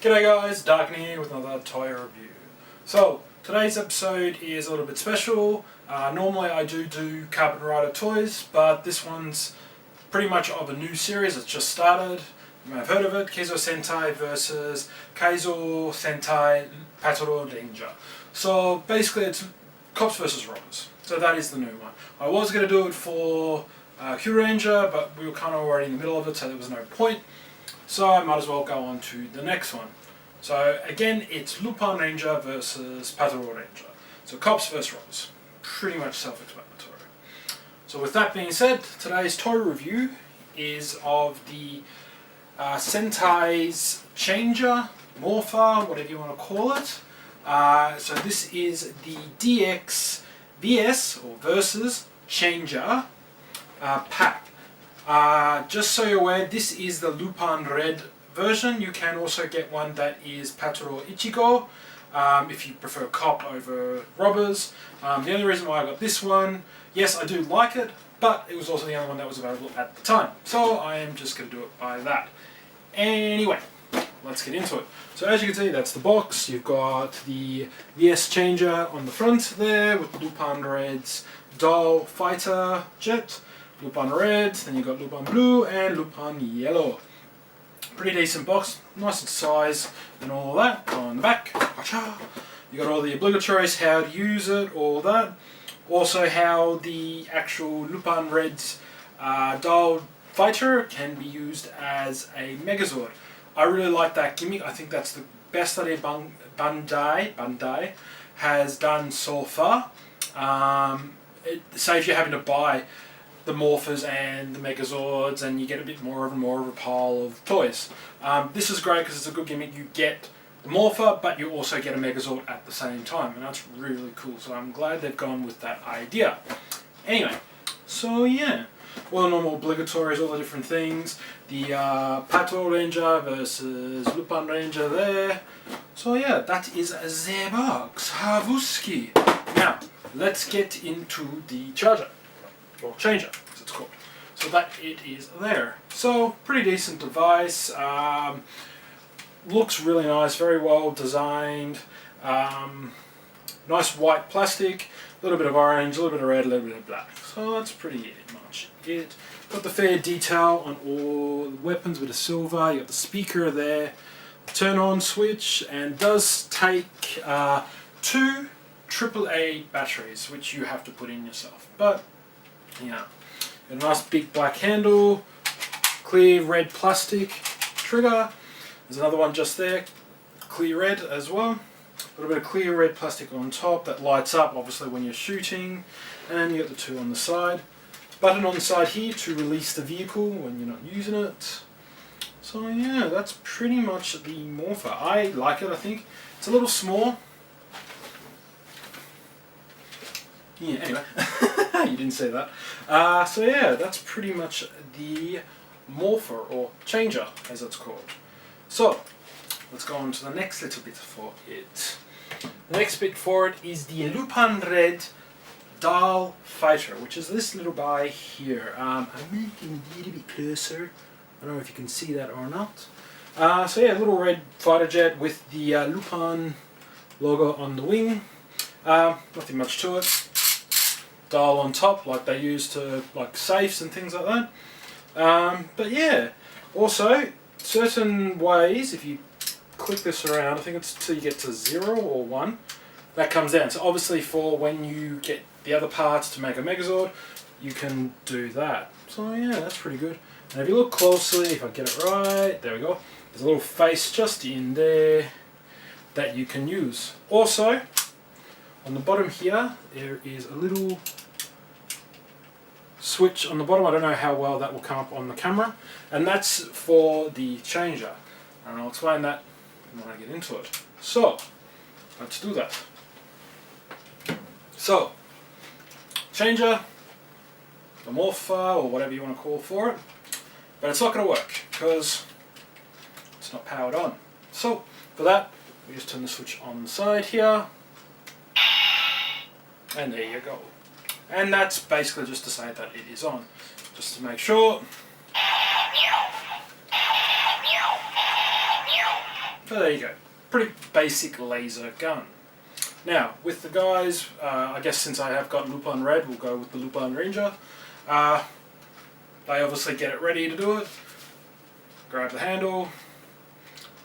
G'day guys, Darken here with another toy review. So, today's episode is a little bit special. Normally I do Kamen Rider toys, but this one's pretty much of a new series. It's just started. You may have heard of it. Keizo Sentai versus Kaitou Sentai Patranger. So basically it's cops versus robbers. So that is the new one. I was going to do it for Lupinranger, but we were kind of already in the middle of it, so there was no point. So I might as well go on to the next one. So again, it's Lupinranger versus Patranger. So cops versus robbers. Pretty much self-explanatory. So with that being said, today's toy review is of the Sentai's Changer, Morpher, whatever you want to call it. So this is the DX VS or Versus Changer pack. Just so you're aware, this is the Lupin Red version. You can also get one that is Patro Ichigo if you prefer cop over robbers. The only reason why I got this one, yes, I do like it, but it was also the only one that was available at the time. So I am just going to do it by that. Anyway, let's get into it. So as you can see, that's the box. You've got the VS Changer on the front there with Lupin Red's Doll Fighter Jet. Lupin Red, then you've got Lupin Blue and Lupin Yellow. Pretty decent box, nice in size and all that. On the back, you got all the obligatories, how to use it, all that. Also how the actual Lupin Red's Doll Fighter can be used as a Megazord. I really like that gimmick. I think that's the best idea Bandai has done so far. It saves you having to buy the Morphers and the Megazords, and you get a bit more of a pile of toys. This is great because it's a good gimmick. You get the Morpher, but you also get a Megazord at the same time, and that's really cool. So I'm glad they've gone with that idea. Anyway, so yeah, all the normal obligatories, all the different things. The Patranger versus Lupinranger there. So yeah, that is the box. Havuski. Now, let's get into the charger. Or Changer, as it's called. So that it is there. So, pretty decent device. Looks really nice, very well designed. Nice white plastic, a little bit of orange, a little bit of red, a little bit of black. So that's pretty much it. Got the fair detail on all the weapons, with a silver. You got the speaker there, the turn on switch, and does take 2 AAA batteries, which you have to put in yourself. But yeah, a nice big black handle, clear red plastic trigger. There's another one just there, clear red as well. A little bit of clear red plastic on top that lights up obviously when you're shooting. And you got the 2 on the side. Button on the side here to release the vehicle when you're not using it. So yeah, that's pretty much the Morpher. I like it, I think. It's a little small. Yeah, anyway. You didn't say that. So yeah, that's pretty much the Morpher, or Changer as it's called. So, let's go on to the next little bit for it. The next bit for it is the Lupin Red Doll Fighter, which is this little guy here. I'm making it a little bit closer. I don't know if you can see that or not. So yeah, little red fighter jet with the Lupin logo on the wing. Nothing much to it. Dial on top like they use to like safes and things like that. But yeah, also certain ways, if you click this around, I think it's till you get to 0 or 1, that comes down. So obviously for when you get the other parts to make a Megazord, you can do that. So yeah, that's pretty good. And if you look closely, if I get it right, there we go, there's a little face just in there that you can use. Also, on the bottom here, there is a little switch on the bottom. I don't know how well that will come up on the camera. And that's for the changer. And I'll explain that when I get into it. So, let's do that. So, changer, the Morpher, or whatever you want to call for it. But it's not going to work, because it's not powered on. So, for that, we just turn the switch on the side here. And there you go. And that's basically just to say that it is on. Just to make sure. So there you go. Pretty basic laser gun. Now, with the guys, I guess since I have got Lupin Red, we'll go with the Lupinranger. They obviously get it ready to do it. Grab the handle.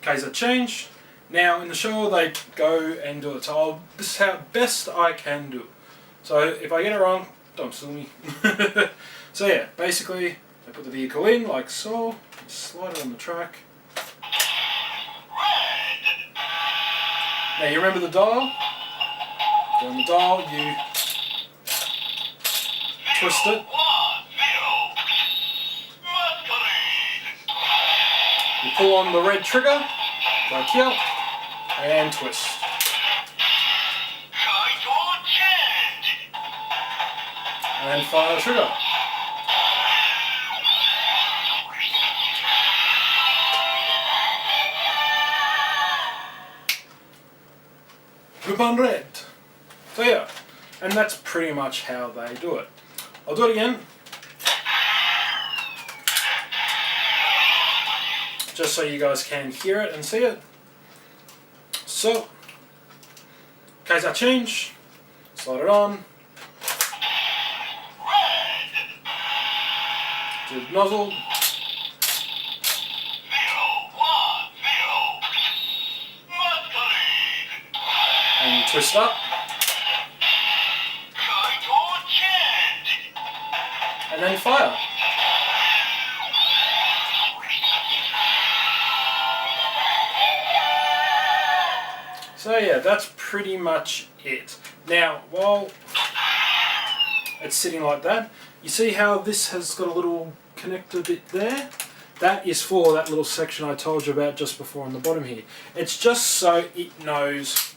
Keisatsu change. Now, in the show, they go and do it. So this is how best I can do it. So if I get it wrong, don't sue me. So yeah, basically, I put the vehicle in like so, slide it on the track. Now you remember the dial? Go on the dial, you twist it. You pull on the red trigger, like here, and twist. And then fire the trigger. Lupin Red. So yeah, and that's pretty much how they do it. I'll do it again. Just so you guys can hear it and see it. So, Keisatsu change, slide it on. Do the nozzle. And you twist up. And then fire. So yeah, that's pretty much it. Now, while it's sitting like that, you see how this has got a little connector bit there? That is for that little section I told you about just before on the bottom here. It's just so it knows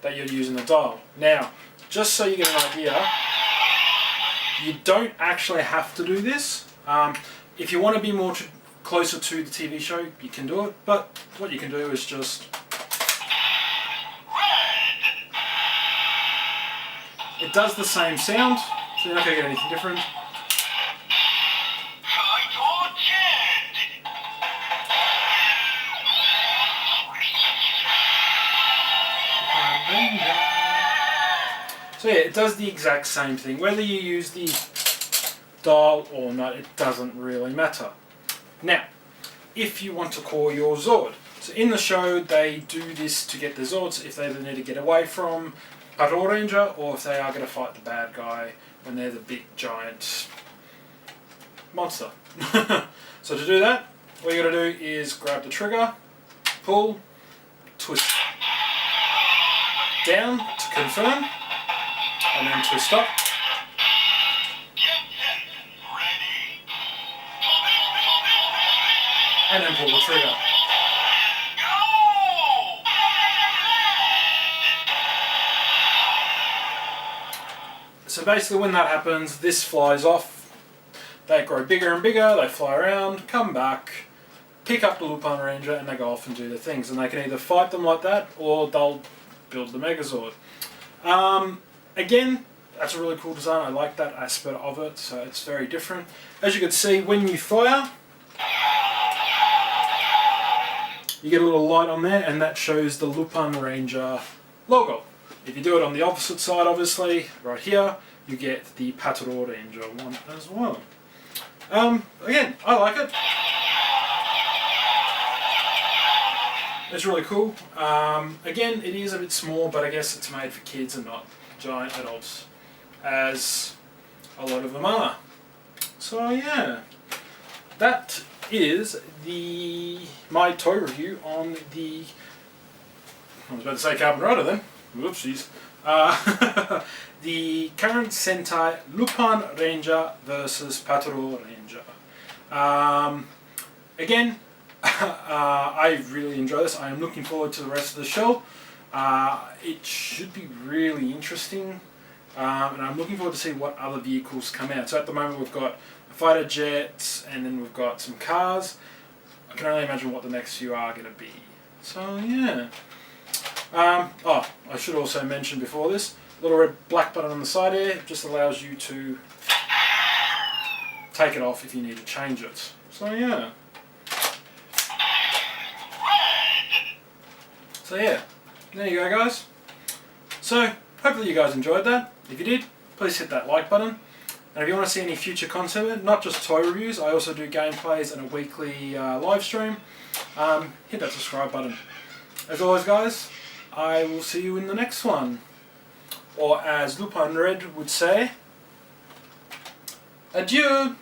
that you're using the dial. Now, just so you get an idea, you don't actually have to do this. If you want to be more closer to the TV show, you can do it, but what you can do is just... It does the same sound, so you're not going to get anything different. So yeah, it does the exact same thing. Whether you use the dial or not, it doesn't really matter. Now, if you want to call your Zord. So in the show, they do this to get the Zords if they either need to get away from Patranger or if they are going to fight the bad guy when they're the big giant monster. So to do that, all you got to do is grab the trigger, pull, twist down to confirm, and then twist up. And then pull the trigger. So basically when that happens, this flies off, they grow bigger and bigger, they fly around, come back, pick up the Lupinranger and they go off and do their things. And they can either fight them like that or they'll build the Megazord. Again, that's a really cool design, I like that aspect of it, so it's very different. As you can see, when you fire, you get a little light on there and that shows the Lupinranger logo. If you do it on the opposite side, obviously, right here, you get the Patranger one as well. Again, I like it. It's really cool. Again, it is a bit small, but I guess it's made for kids and not giant adults, as a lot of them are. So yeah, that is my toy review on the... I was about to say Carbon Rider then. Whoopsies. The current Sentai Lupinranger versus Patranger. Again, I really enjoy this. I am looking forward to the rest of the show. It should be really interesting. And I'm looking forward to see what other vehicles come out. So at the moment we've got fighter jets and then we've got some cars. I can only imagine what the next few are going to be. So yeah. I should also mention before this, a little red black button on the side here just allows you to take it off if you need to change it. So yeah. So yeah, there you go guys. So hopefully you guys enjoyed that. If you did, please hit that like button. And if you want to see any future content, not just toy reviews, I also do gameplays and a weekly live stream, hit that subscribe button. As always guys, I will see you in the next one. Or as Lupinranger would say, adieu!